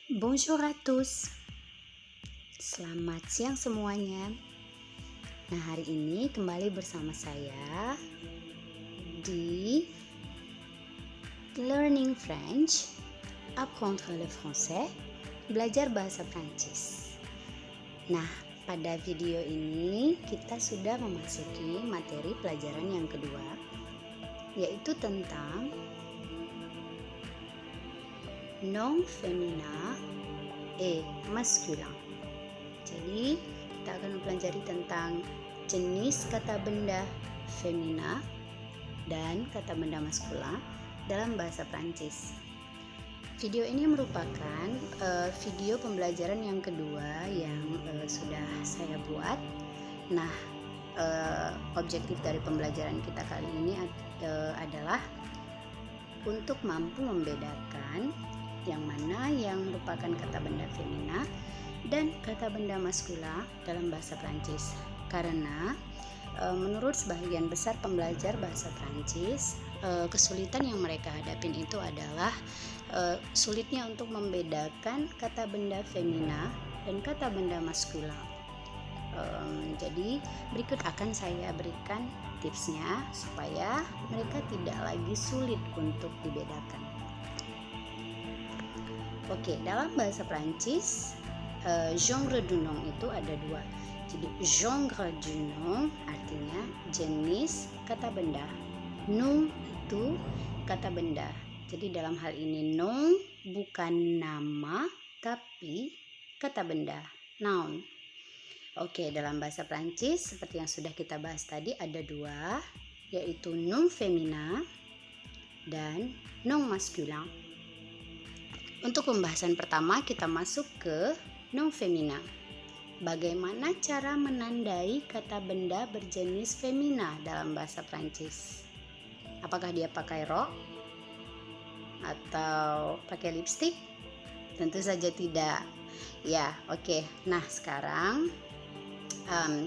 Bonjour à tous. Selamat siang semuanya. Nah, hari ini kembali bersama saya di Learning French, Apprendre le français, belajar bahasa Prancis. Nah, pada video ini kita sudah memasuki materi pelajaran yang kedua, yaitu tentang nom féminin et masculin. Jadi, kita akan mempelajari tentang jenis kata benda femina dan kata benda maskulin dalam bahasa Prancis. Video ini merupakan video pembelajaran yang kedua yang sudah saya buat. Nah, objektif dari pembelajaran kita kali ini adalah untuk mampu membedakan yang mana yang merupakan kata benda femina dan kata benda maskula dalam bahasa Prancis. Karena menurut sebagian besar pembelajar bahasa Prancis, kesulitan yang mereka hadapin itu adalah sulitnya untuk membedakan kata benda femina dan kata benda maskula. Jadi berikut akan saya berikan tipsnya supaya mereka tidak lagi sulit untuk dibedakan. Oke, dalam bahasa Prancis, genre du nom itu ada dua. Jadi genre du nom artinya jenis kata benda. Nom itu kata benda. Jadi dalam hal ini nom bukan nama tapi kata benda, noun. Oke, dalam bahasa Prancis seperti yang sudah kita bahas tadi ada dua, yaitu nom féminin dan nom masculin. Untuk pembahasan pertama kita masuk ke nom féminin. Bagaimana cara menandai kata benda berjenis femina dalam bahasa Prancis? Apakah dia pakai rok atau pakai lipstick? Tentu saja tidak. Ya, oke. Nah, sekarang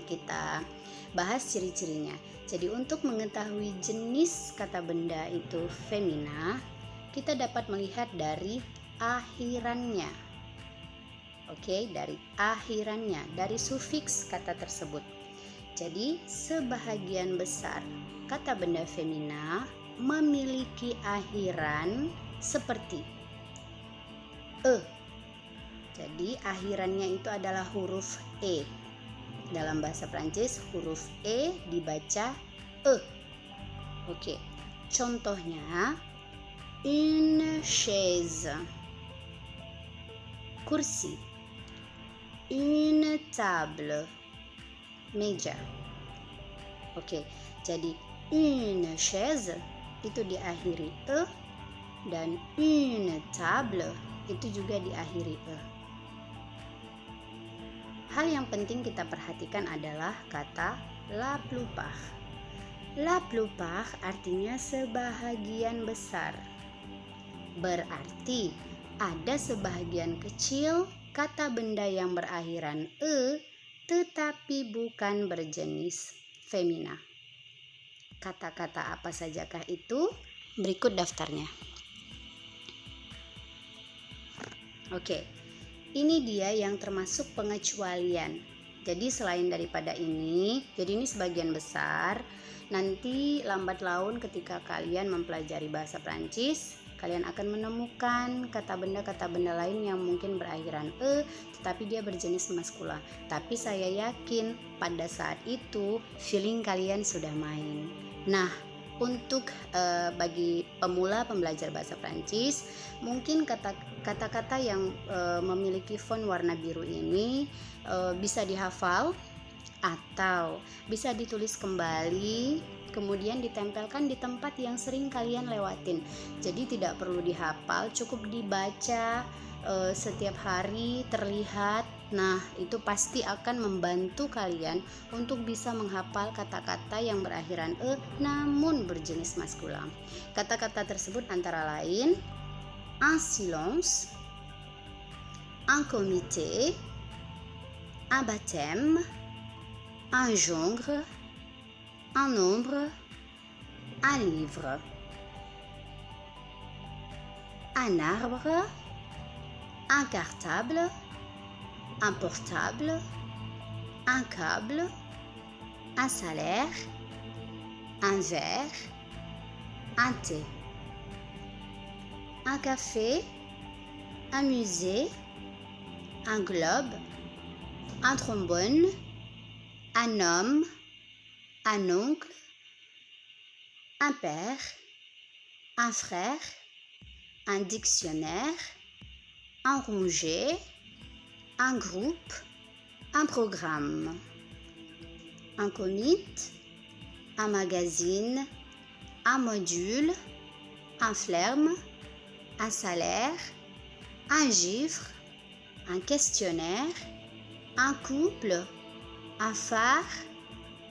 kita bahas ciri-cirinya. Jadi untuk mengetahui jenis kata benda itu femina, kita dapat melihat dari akhirannya. Oke, dari akhirannya, dari sufiks kata tersebut. Jadi sebahagian besar kata benda femina memiliki akhiran seperti e. Jadi akhirannya itu adalah huruf e. Dalam bahasa Prancis huruf e dibaca e. Oke. Contohnya une chaise, kursi, une table, meja. Oke, jadi une chaise itu diakhiri e dan une table itu juga diakhiri e. Hal yang penting kita perhatikan adalah kata la plupart. La plupart artinya sebahagian besar. Berarti ada sebahagian kecil kata benda yang berakhiran e tetapi bukan berjenis femina. Kata-kata apa sajakah itu? Berikut daftarnya. Oke, ini dia yang termasuk pengecualian. Jadi selain daripada ini, jadi ini sebagian besar. Nanti lambat laun ketika kalian mempelajari bahasa Prancis, kalian akan menemukan kata benda lain yang mungkin berakhiran e tetapi dia berjenis maskula. Tapi saya yakin pada saat itu feeling kalian sudah main. Nah, untuk bagi pemula pembelajar bahasa Prancis, mungkin kata-kata yang memiliki font warna biru ini bisa dihafal atau bisa ditulis kembali, kemudian ditempelkan di tempat yang sering kalian lewatin. Jadi tidak perlu dihafal, cukup dibaca setiap hari terlihat. Nah, itu pasti akan membantu kalian untuk bisa menghafal kata-kata yang berakhiran e namun berjenis maskulin. Kata-kata tersebut antara lain un silence, un comité, un baptême, un jongle, un nombre, un livre, un arbre, un cartable, un portable, un câble, un salaire, un verre, un thé, un café, un musée, un globe, un trombone, un homme, un oncle, un père, un frère, un dictionnaire, un rouget, un groupe, un programme, un commit, un magazine, un module, un flerme, un salaire, un gifre, un questionnaire, un couple, un phare,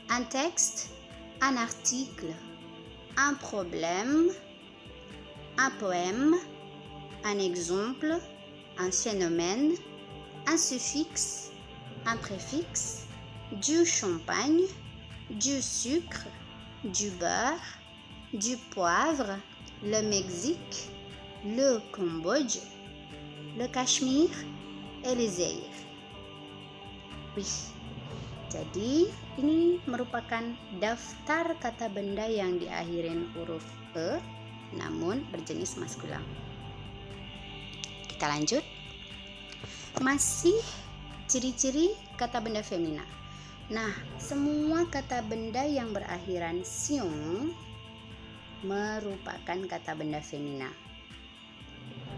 un texte, un article, un problème, un poème, un exemple, un phénomène, un suffixe, un préfixe, du champagne, du sucre, du beurre, du poivre, le Mexique, le Cambodge, le Cachemire et le Zaire. Wih, jadi ini merupakan daftar kata benda yang diakhirin huruf E namun berjenis maskulan. Kita lanjut. Masih ciri-ciri kata benda femina. Nah, semua kata benda yang berakhiran siung merupakan kata benda femina.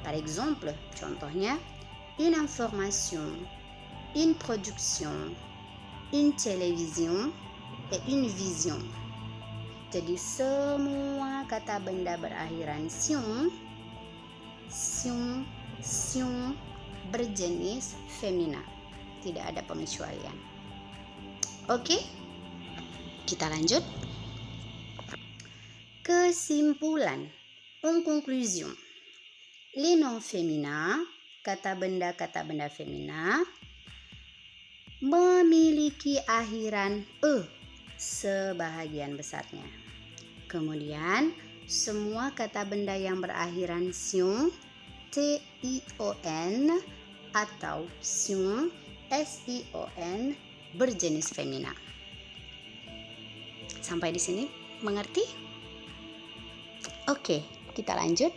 Par exemple, contohnya, une information, une production, une télévision, et une vision. Jadi semua kata benda berakhiran siung, siung, siung berjenis femina. Tidak ada pengecualian. Oke, kita lanjut. Kesimpulan. En conclusion, les noms féminins, kata benda femina, memiliki akhiran E sebahagian besarnya. Kemudian, semua kata benda yang berakhiran siung, T-I-O-N, atau siung, S-I-O-N, berjenis femina. Sampai di sini mengerti? Oke, kita lanjut.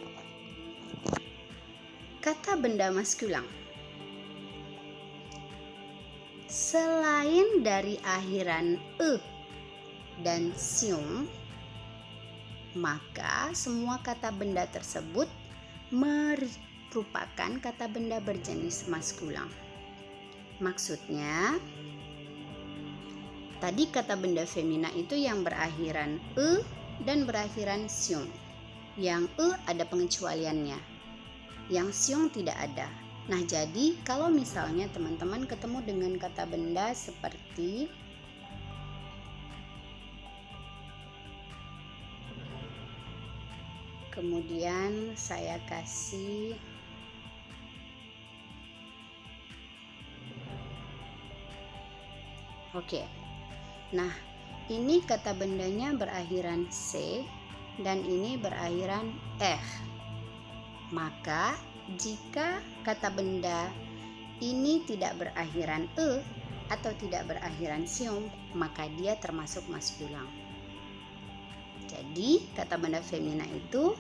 Kata benda maskulan. Selain dari akhiran E dan siung, maka semua kata benda tersebut merupakan kata benda berjenis maskulan. Maksudnya, tadi kata benda femina itu yang berakhiran E dan berakhiran siung. Yang E ada pengecualiannya, yang siung tidak ada. Nah, jadi kalau misalnya teman-teman ketemu dengan kata benda seperti kemudian saya kasih oke. Nah, ini kata bendanya berakhiran C dan ini berakhiran R. Maka jika kata benda ini tidak berakhiran E atau tidak berakhiran siung, maka dia termasuk maskulan. Jadi kata benda femina itu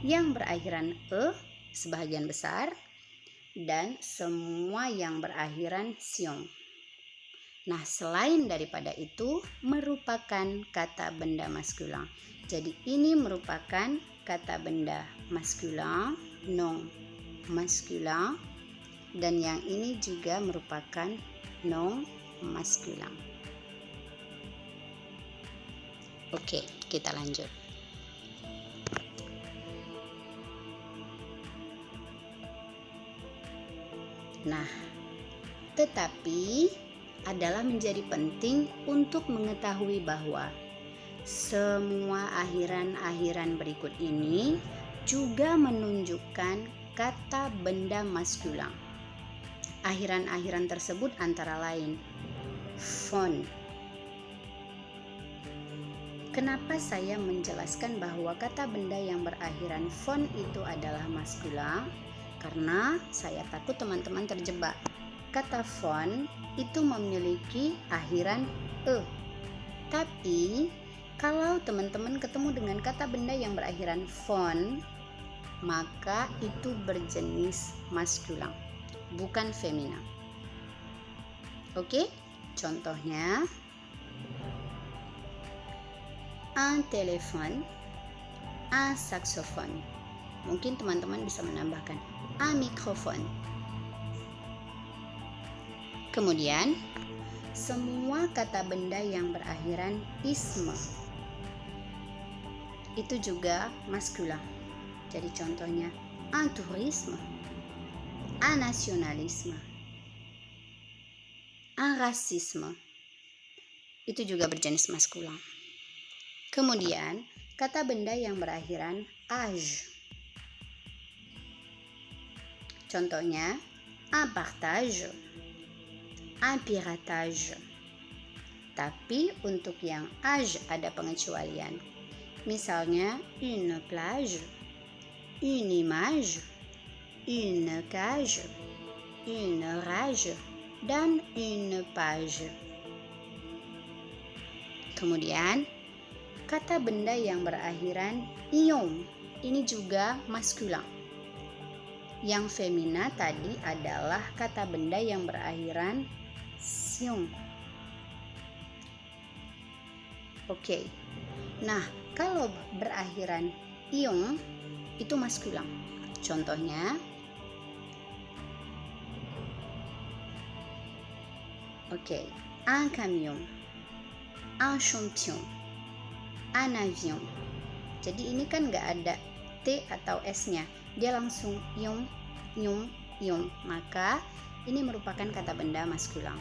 yang berakhiran E sebahagian besar dan semua yang berakhiran siung. Nah, selain daripada itu merupakan kata benda maskulan. Jadi ini merupakan kata benda maskulan, non maskulan, dan yang ini juga merupakan non maskulan. Oke, kita lanjut. Nah, tetapi adalah menjadi penting untuk mengetahui bahwa semua akhiran-akhiran berikut ini juga menunjukkan kata benda maskulan. Akhiran-akhiran tersebut antara lain fon. Kenapa saya menjelaskan bahwa kata benda yang berakhiran fon itu adalah maskulan? karena saya takut teman-teman terjebak. Kata phone itu memiliki akhiran e. Tapi kalau teman-teman ketemu dengan kata benda yang berakhiran phone, maka itu berjenis maskulin, bukan femina. Oke? Contohnya, un téléphone, un saxophone. Mungkin teman-teman bisa menambahkan un microphone. Kemudian, semua kata benda yang berakhiran isme itu juga maskulin. Jadi contohnya, un tourisme, un nationalisme, un racisme. Itu juga berjenis maskulin. Kemudian, kata benda yang berakhiran age. Contohnya, un partage, un piratage. Tapi untuk yang age ada pengecualian. Misalnya, une plage, une image, une cage, une rage, dan une page. Kemudian, kata benda yang berakhiran ion, ini juga maskulin. Yang femina tadi adalah kata benda yang berakhiran sion. Oke. Nah, kalau berakhiran ion itu maskulin. Contohnya, un camion, un champion, un avion. Jadi ini kan nggak ada T atau S-nya, dia langsung ion, ion, ion. Maka ini merupakan kata benda maskulin.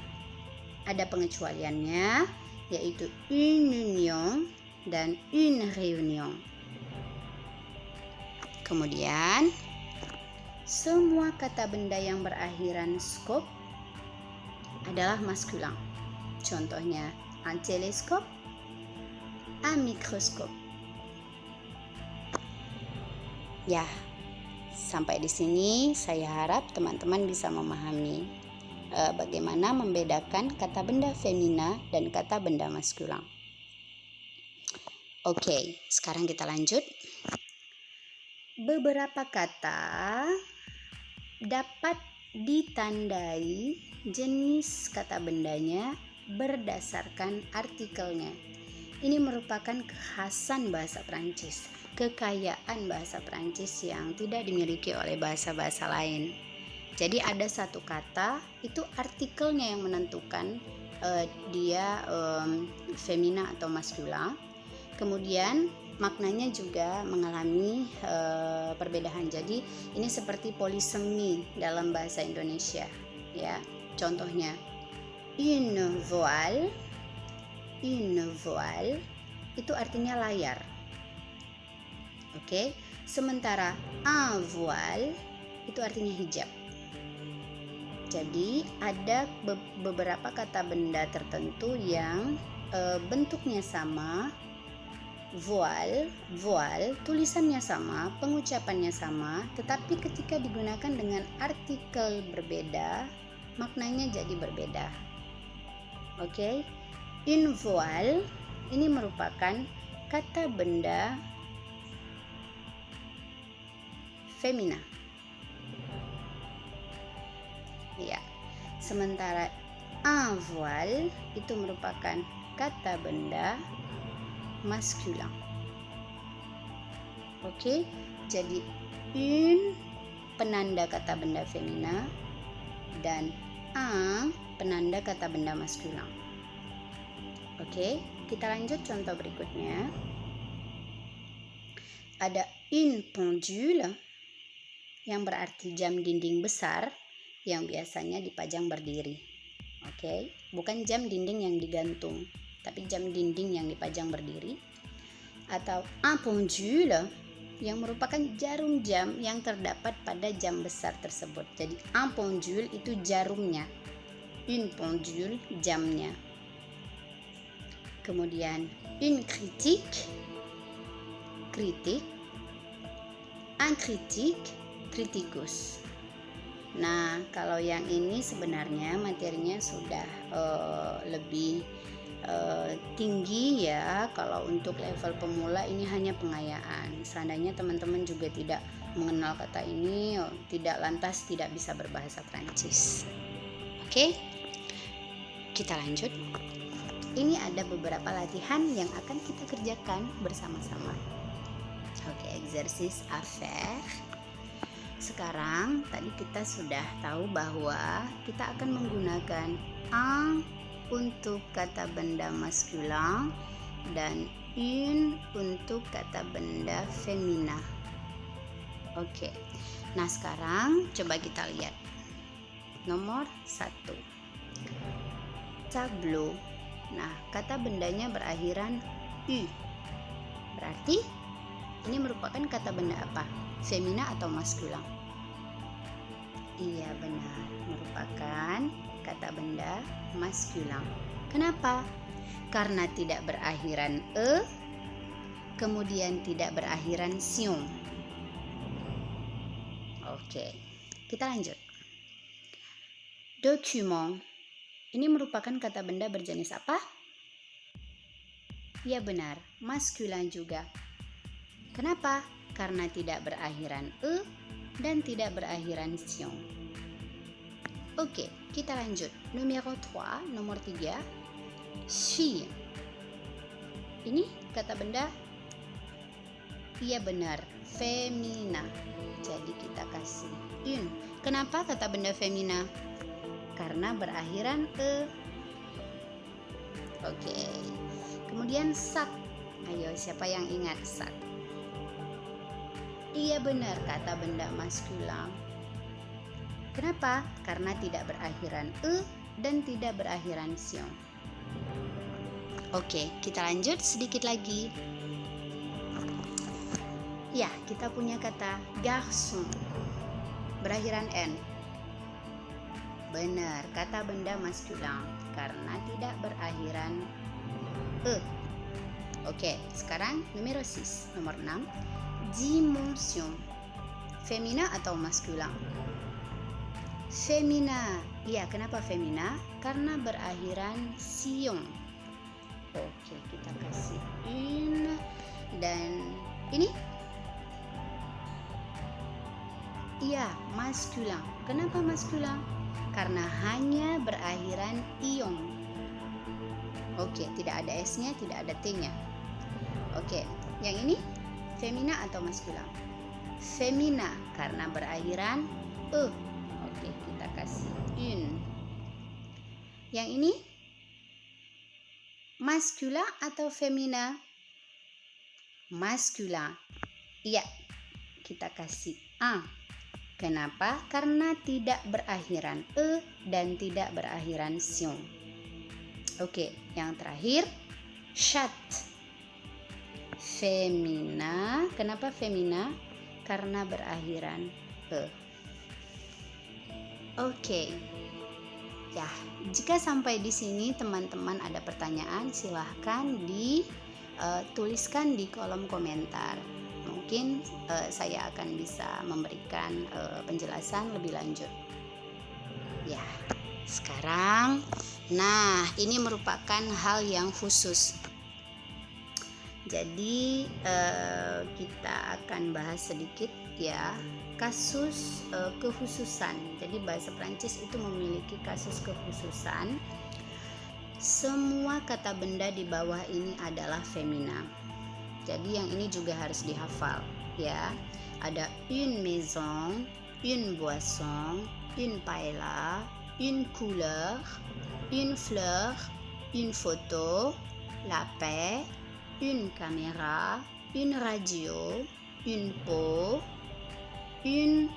Ada pengecualiannya, yaitu une union dan une réunion. Kemudian, semua kata benda yang berakhiran skop adalah maskulin. Contohnya, un télescope, un microscope. Ya, sampai di sini saya harap teman-teman bisa memahami bagaimana membedakan kata benda femina dan kata benda maskulin. Oke, sekarang kita lanjut. Beberapa kata dapat ditandai jenis kata bendanya berdasarkan artikelnya. Ini merupakan kekhasan bahasa Prancis, kekayaan bahasa Prancis yang tidak dimiliki oleh bahasa-bahasa lain. Jadi ada satu kata, itu artikelnya yang menentukan dia femina atau maskulin. Kemudian maknanya juga mengalami perbedaan. Jadi ini seperti polisemi dalam bahasa Indonesia, ya. Contohnya, une voile itu artinya layar. Oke. Sementara un voile itu artinya hijab. Jadi ada beberapa kata benda tertentu yang bentuknya sama, voile, tulisannya sama, pengucapannya sama, tetapi ketika digunakan dengan artikel berbeda, maknanya jadi berbeda. Oke. Une voile ini merupakan kata benda femina. Ya. Sementara un voile itu merupakan kata benda maskulin. Oke. Jadi une penanda kata benda femina dan un penanda kata benda maskulin. Oke, kita lanjut contoh berikutnya. Ada une pendule yang berarti jam dinding besar yang biasanya dipajang berdiri. Oke, bukan jam dinding yang digantung, tapi jam dinding yang dipajang berdiri. Atau un pendule yang merupakan jarum jam yang terdapat pada jam besar tersebut. Jadi un pendule itu jarumnya, une pendule jamnya. Kemudian une critique, un critique, critikus. Nah, kalau yang ini sebenarnya materinya sudah lebih tinggi ya. Kalau untuk level pemula ini hanya pengayaan. Seandainya teman-teman juga tidak mengenal kata ini, tidak lantas tidak bisa berbahasa Prancis. Oke, kita lanjut. Ini ada beberapa latihan yang akan kita kerjakan bersama-sama. Oke, exercice à faire. Sekarang tadi kita sudah tahu bahwa kita akan menggunakan un untuk kata benda maskulin dan une untuk kata benda femina. Oke. Nah, sekarang coba kita lihat. Nomor 1. Tableau. Nah, kata bendanya berakhiran u. Berarti ini merupakan kata benda apa? Femina atau maskulin? Iya, benar. Merupakan kata benda maskulin. Kenapa? Karena tidak berakhiran e, kemudian tidak berakhiran sion. Oke, kita lanjut. Document. Ini merupakan kata benda berjenis apa? Ya benar, maskulin juga. Kenapa? Karena tidak berakhiran e dan tidak berakhiran sion. Oke, kita lanjut. Nomor 3, nomor 3. Fille. Ini kata benda? Iya benar, femina. Jadi kita kasih une. Kenapa kata benda femina? Karena berakhiran e. Oke. Kemudian sac. Ayo, siapa yang ingat sac? Iya benar, kata benda maskulin. Kenapa? Karena tidak berakhiran e dan tidak berakhiran sion. Oke, kita lanjut sedikit lagi. Ya, kita punya kata garçon. Berakhiran n. Benar, kata benda maskulin karena tidak berakhiran e. Oke, sekarang nomor 6. Nomor 6. Dimension. Femina atau maskulin? Femina. Iya, kenapa femina? Karena berakhiran sion. Oke, kita kasih une. Dan ini? Iya, maskulin. Kenapa maskulin? Karena hanya berakhiran ion. Oke, tidak ada S-nya, tidak ada T-nya. Oke, yang ini femina atau maskulin? Femina karena berakhiran e. Oke, kita kasih une. Yang ini maskulin atau femina? Maskulin. Iya, kita kasih un. Kenapa? Karena tidak berakhiran e dan tidak berakhiran sion. Oke, yang terakhir chat. Femina. Kenapa femina? Karena berakhiran e. Oke. Ya, jika sampai di sini teman-teman ada pertanyaan, silahkan dituliskan di kolom komentar. Mungkin saya akan bisa memberikan penjelasan lebih lanjut. Ya, sekarang, nah ini merupakan hal yang khusus. Jadi kita akan bahas sedikit ya kasus kekhususan. Jadi bahasa Prancis itu memiliki kasus kekhususan. Semua kata benda di bawah ini adalah femina. Jadi yang ini juga harus dihafal ya. Ada une maison, une boisson, une paella, une couleur, une fleur, une photo, la paix, une caméra, une radio, une peau, une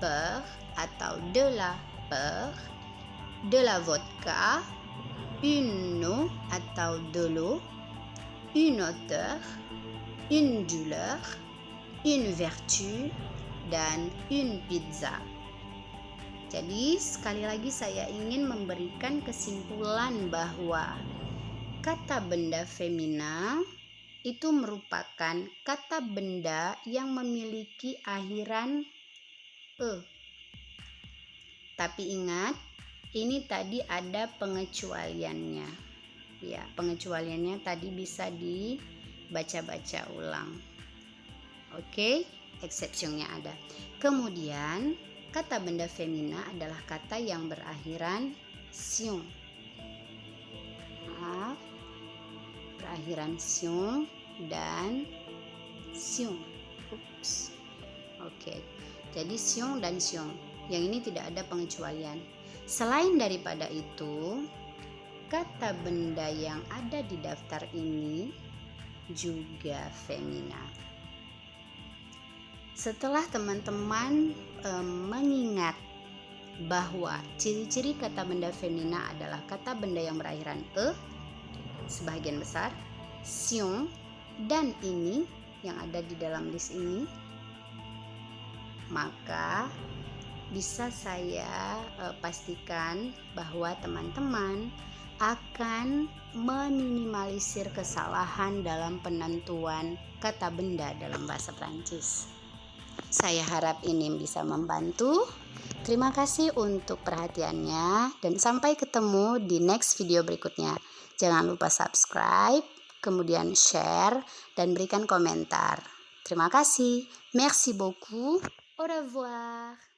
peur atau de la peur, de la vodka, une eau atau de l'eau, une hauteur, une douleur, une vertu, dan une pizza. Jadi sekali lagi saya ingin memberikan kesimpulan bahwa kata benda femina itu merupakan kata benda yang memiliki akhiran e. Tapi ingat, ini tadi ada pengecualiannya. Ya, pengecualiannya tadi bisa dibaca-baca ulang. Oke, exceptionnya ada. Kemudian kata benda femina adalah kata yang berakhiran sion. Berakhiran sion dan sion. Oke. Jadi sion dan sion. Yang ini tidak ada pengecualian. Selain daripada itu, kata benda yang ada di daftar ini juga femina. Setelah teman-teman mengingat bahwa ciri-ciri kata benda femina adalah kata benda yang berakhiran e, sebagian besar, sion, dan ini yang ada di dalam list ini, maka bisa saya pastikan bahwa teman-teman akan meminimalisir kesalahan dalam penentuan kata benda dalam bahasa Prancis. Saya harap ini bisa membantu. Terima kasih untuk perhatiannya dan sampai ketemu di next video berikutnya. Jangan lupa subscribe, kemudian share dan berikan komentar. Terima kasih. Merci beaucoup. Au revoir.